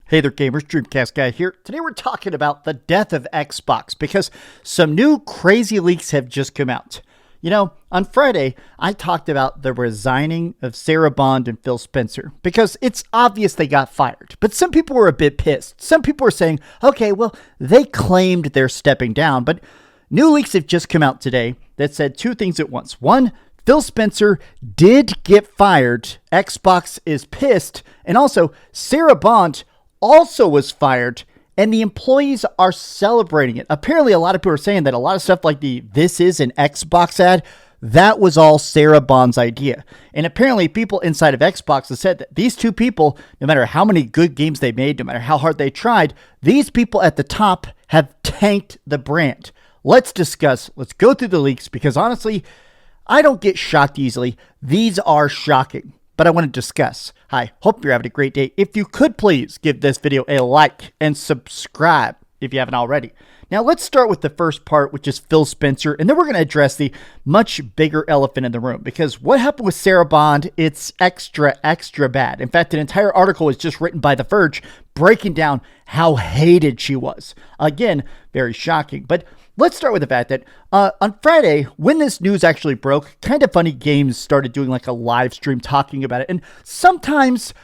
Hey there gamers, DreamcastGuy here. Today we're talking about the death of Xbox because some new crazy leaks have just come out. You know, on Friday, I talked about the resigning of Sarah Bond and Phil Spencer because it's obvious they got fired. But some people were a bit pissed. Some people were saying, okay, well, they claimed they're stepping down. But new leaks have just come out today that said two things at once. One, Phil Spencer did get fired. Xbox is pissed. And also, Sarah Bond also was fired, and the employees are celebrating it. Apparently, a lot of people are saying that a lot of stuff like the "this is an Xbox" ad, that was all Sarah Bond's idea. And apparently, people inside of Xbox have said that these two people, no matter how many good games they made, no matter how hard they tried, these people at the top have tanked the brand. Let's discuss. Let's go through the leaks, because honestly, I don't get shocked easily. These are shocking, but I want to discuss. Hi, hope you're having a great day. If you could please give this video a like and subscribe if you haven't already. Now let's start with the first part, which is Phil Spencer, and then we're going to address the much bigger elephant in the room, because what happened with Sarah Bond, it's extra bad. In fact, an entire article was just written by The Verge breaking down how hated she was. Again, very shocking, but let's start with the fact that on Friday, when this news actually broke, Kind of Funny Games started doing like a live stream talking about it. And sometimes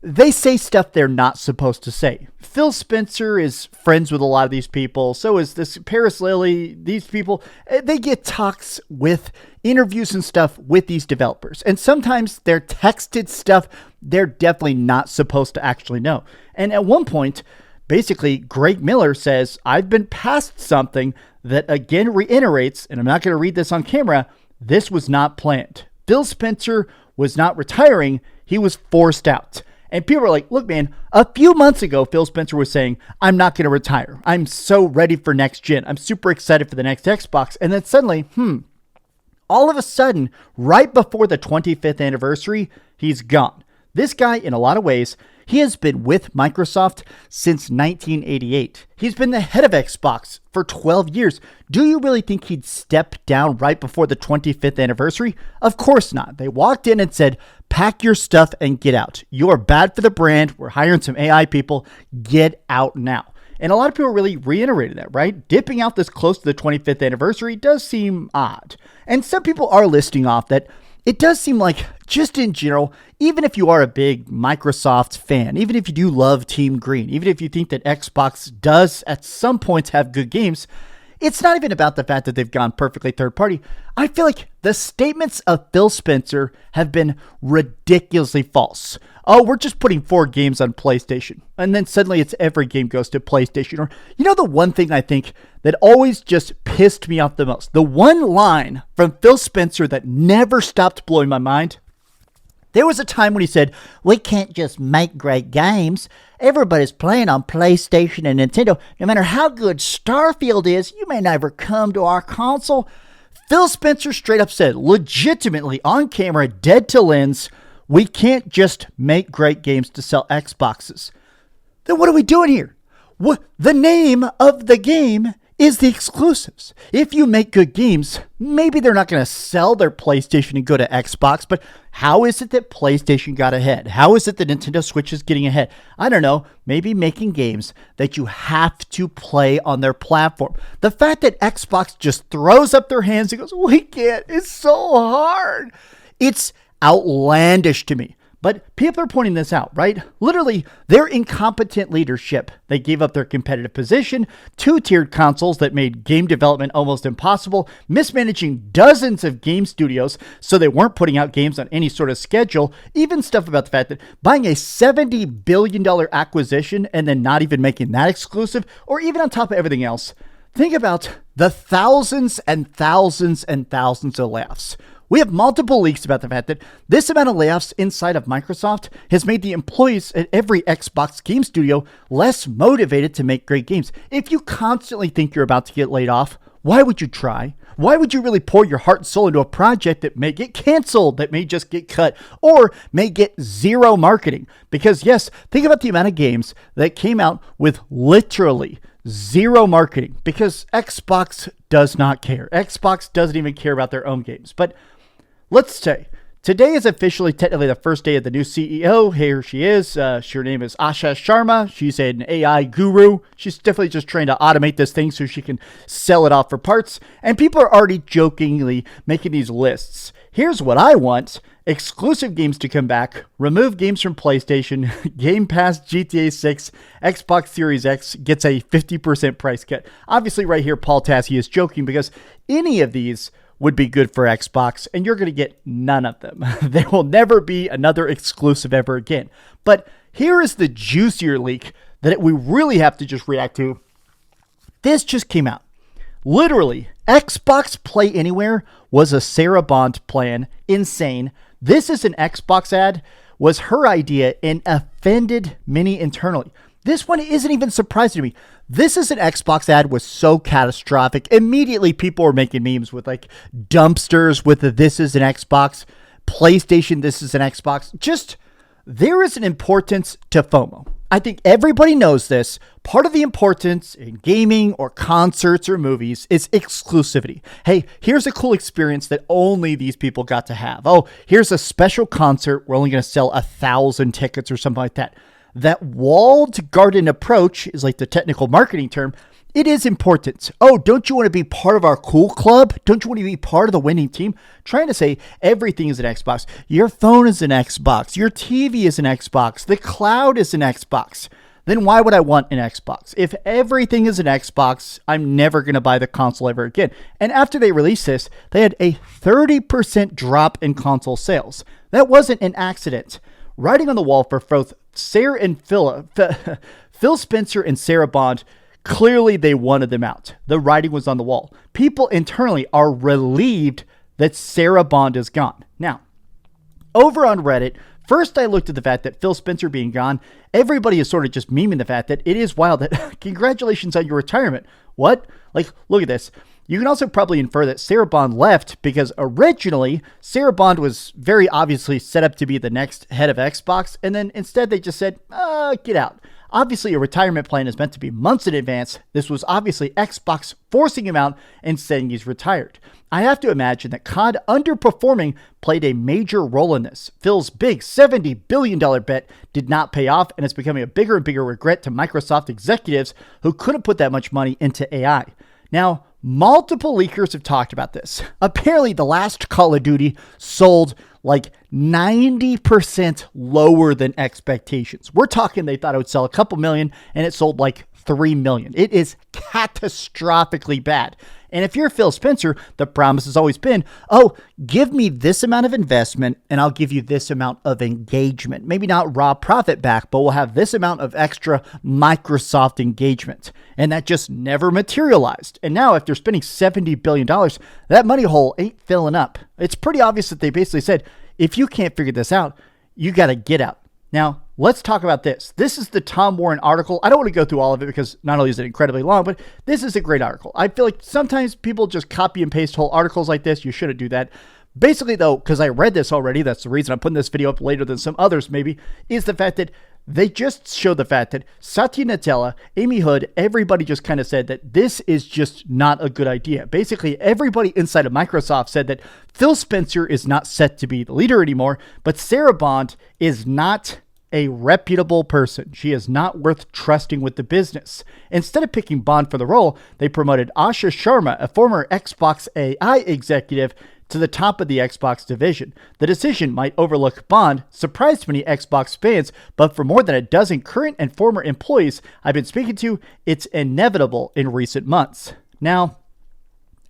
they say stuff they're not supposed to say. Phil Spencer is friends with a lot of these people. So is this Paris Lilly. These people, they get talks with interviews and stuff with these developers. And sometimes they're texted stuff they're definitely not supposed to actually know. And at one point, basically, Greg Miller says, I've been passed something that again reiterates, and I'm not going to read this on camera, this was not planned. Phil Spencer was not retiring, he was forced out. And people are like, look, man, a few months ago, Phil Spencer was saying, I'm not going to retire. I'm so ready for next gen. I'm super excited for the next Xbox. And then suddenly, all of a sudden, right before the 25th anniversary, he's gone. This guy, in a lot of ways, he has been with Microsoft since 1988. He's been the head of Xbox for 12 years. Do you really think he'd step down right before the 25th anniversary? Of course not. They walked in and said, pack your stuff and get out. You're bad for the brand. We're hiring some AI people. Get out now. And a lot of people really reiterated that, right? Dipping out this close to the 25th anniversary does seem odd. And some people are listing off that it does seem like, just in general, even if you are a big Microsoft fan, even if you do love Team Green, even if you think that Xbox does at some points have good games, it's not even about the fact that they've gone perfectly third party. I feel like the statements of Phil Spencer have been ridiculously false. Oh, we're just putting 4 games on PlayStation. And then suddenly it's every game goes to PlayStation. Or, you know, the one thing I think that always just pissed me off the most, the one line from Phil Spencer that never stopped blowing my mind. There was a time when he said, we can't just make great games. Everybody's playing on PlayStation and Nintendo. No matter how good Starfield is, you may never come to our console. Phil Spencer straight up said, legitimately on camera, dead to lens, we can't just make great games to sell Xboxes. Then what are we doing here? What, the name of the game is the exclusives. If you make good games, maybe they're not going to sell their PlayStation and go to Xbox, but how is it that PlayStation got ahead? How is it that Nintendo Switch is getting ahead? I don't know, maybe making games that you have to play on their platform. The fact that Xbox just throws up their hands and goes, we can't, it's so hard. It's outlandish to me. But people are pointing this out, right? Literally, their incompetent leadership. They gave up their competitive position, 2-tiered consoles that made game development almost impossible, mismanaging dozens of game studios so they weren't putting out games on any sort of schedule, even stuff about the fact that buying a $70 billion acquisition and then not even making that exclusive, or even on top of everything else, think about the thousands and thousands and thousands of layoffs. We have multiple leaks about the fact that this amount of layoffs inside of Microsoft has made the employees at every Xbox game studio less motivated to make great games. If you constantly think you're about to get laid off, why would you try? Why would you really pour your heart and soul into a project that may get canceled, that may just get cut, or may get zero marketing? Because yes, think about the amount of games that came out with literally zero marketing, because Xbox does not care. Xbox doesn't even care about their own games. But let's say Today is officially technically the first day of the new CEO. Here she is. Her name is Asha Sharma. She's an AI guru. She's definitely just trying to automate this thing so she can sell it off for parts. And people are already jokingly making these lists. Here's what I want. Exclusive games to come back. Remove games from PlayStation. Game Pass GTA 6. Xbox Series X gets a 50% price cut. Obviously right here, Paul Tassi is joking because any of these would be good for Xbox, and you're going to get none of them. There will never be another exclusive ever again. But here is the juicier leak that we really have to just react to. This just came out. Literally, Xbox Play Anywhere was a Sarah Bond plan. Insane. This is an Xbox ad. Was her idea and offended many internally. This one isn't even surprising to me. This is an Xbox ad was so catastrophic. Immediately people were making memes with like dumpsters with the this is an Xbox, PlayStation, this is an Xbox. Just, there is an importance to FOMO. I think everybody knows this. Part of the importance in gaming or concerts or movies is exclusivity. Hey, here's a cool experience that only these people got to have. Oh, here's a special concert. We're only going to sell 1,000 tickets or something like that. That walled garden approach is like the technical marketing term. It is important. Oh, don't you want to be part of our cool club? Don't you want to be part of the winning team? Trying to say everything is an Xbox. Your phone is an Xbox. Your TV is an Xbox. The cloud is an Xbox. Then why would I want an Xbox? If everything is an Xbox, I'm never going to buy the console ever again. And after they released this, they had a 30% drop in console sales. That wasn't an accident. Writing on the wall for both Sarah and Phil Spencer and Sarah Bond, clearly they wanted them out. The writing was on the wall. People internally are relieved that Sarah Bond is gone. Now, over on Reddit, first I looked at the fact that Phil Spencer being gone, everybody is sort of just memeing the fact that it is wild that congratulations on your retirement. What? Like, look at this. You can also probably infer that Sarah Bond left because originally Sarah Bond was very obviously set up to be the next head of Xbox, and then instead they just said, get out. Obviously, a retirement plan is meant to be months in advance. This was obviously Xbox forcing him out and saying he's retired. I have to imagine that COD underperforming played a major role in this. Phil's big $70 billion bet did not pay off, and it's becoming a bigger and bigger regret to Microsoft executives who couldn't put that much money into AI. Now, multiple leakers have talked about this. Apparently, the last Call of Duty sold like 90% lower than expectations. We're talking they thought it would sell a couple million, and it sold like 3 million. It is catastrophically bad. And if you're Phil Spencer, the promise has always been, oh, give me this amount of investment and I'll give you this amount of engagement. Maybe not raw profit back, but we'll have this amount of extra Microsoft engagement. And that just never materialized. And now if they're spending $70 billion, that money hole ain't filling up. It's pretty obvious that they basically said, if you can't figure this out, you got to get out. Now, let's talk about this. This is the Tom Warren article. I don't want to go through all of it because not only is it incredibly long, but this is a great article. I feel like sometimes people just copy and paste whole articles like this. You shouldn't do that. Basically, though, because I read this already, that's the reason I'm putting this video up later than some others maybe, is the fact that they just show the fact that Satya Nadella, Amy Hood, everybody just kind of said that this is just not a good idea. Basically, everybody inside of Microsoft said that Phil Spencer is not set to be the leader anymore, but Sarah Bond is not a reputable person. She is not worth trusting with the business. Instead of picking Bond for the role, they promoted Asha Sharma, a former Xbox AI executive, to the top of the Xbox division. The decision might overlook Bond, surprised many Xbox fans, but for more than a dozen current and former employees I've been speaking to, it's inevitable in recent months. Now,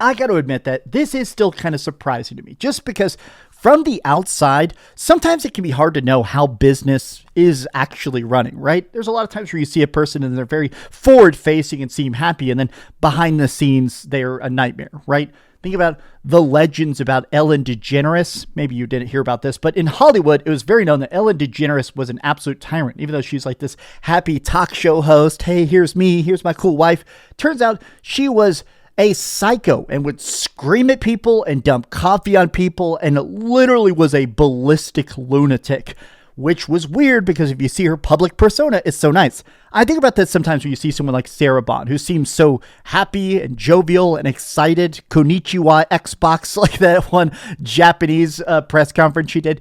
I got to admit that this is still kind of surprising to me, just because from the outside, sometimes it can be hard to know how business is actually running, right? There's a lot of times where you see a person and they're very forward-facing and seem happy, and then behind the scenes, they're a nightmare, right? Think about the legends about Ellen DeGeneres. Maybe you didn't hear about this, but in Hollywood, it was very known that Ellen DeGeneres was an absolute tyrant, even though she's like this happy talk show host. Hey, here's me. Here's my cool wife. Turns out she was a psycho and would scream at people and dump coffee on people and literally was a ballistic lunatic. which was weird because if you see her public persona, it's so nice. I think about that sometimes when you see someone like Sarah Bond, who seems so happy and jovial and excited. Konnichiwa Xbox, like that one Japanese press conference she did.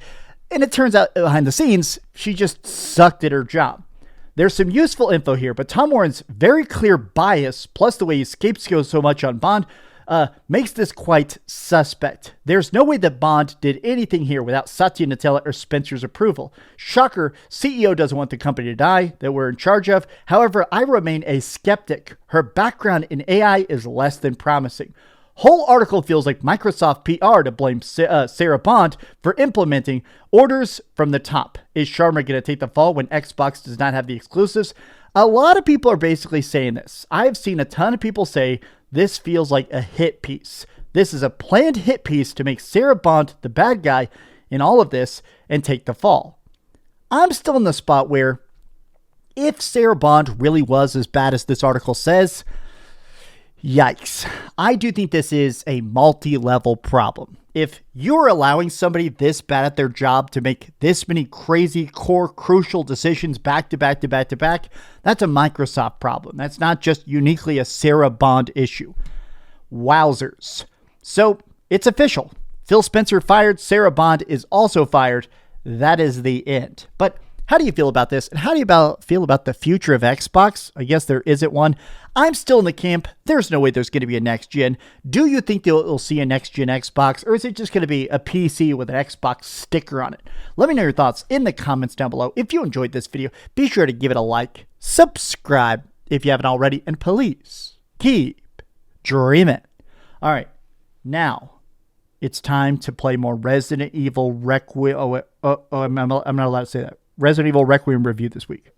And it turns out behind the scenes, she just sucked at her job. There's some useful info here, but Tom Warren's very clear bias, plus the way he scapegoats so much on Bond, makes this quite suspect. There's no way that Bond did anything here without Satya Nadella or Spencer's approval. Shocker, CEO doesn't want the company to die that we're in charge of. However, I remain a skeptic. Her background in AI is less than promising. Whole article feels like Microsoft PR to blame Sarah Bond for implementing orders from the top. Is Sharma going to take the fall when Xbox does not have the exclusives? A lot of people are basically saying this. I've seen a ton of people say this feels like a hit piece. This is a planned hit piece to make Sarah Bond the bad guy in all of this and take the fall. I'm still in the spot where if Sarah Bond really was as bad as this article says, yikes. I do think this is a multi-level problem. If you're allowing somebody this bad at their job to make this many crazy, core, crucial decisions back to back to back to back, that's a Microsoft problem. That's not just uniquely a Sarah Bond issue. Wowzers. So it's official. Phil Spencer fired. Sarah Bond is also fired. That is the end. But how do you feel about this? And how do you feel about the future of Xbox? I guess there isn't one. I'm still in the camp. There's no way there's going to be a next gen. Do you think they'll see a next gen Xbox, or is it just going to be a PC with an Xbox sticker on it? Let me know your thoughts in the comments down below. If you enjoyed this video, be sure to give it a like, subscribe if you haven't already, and please keep dreaming. All right, now it's time to play more Resident Evil Requiem. I'm not allowed to say that. Resident Evil Requiem review this week.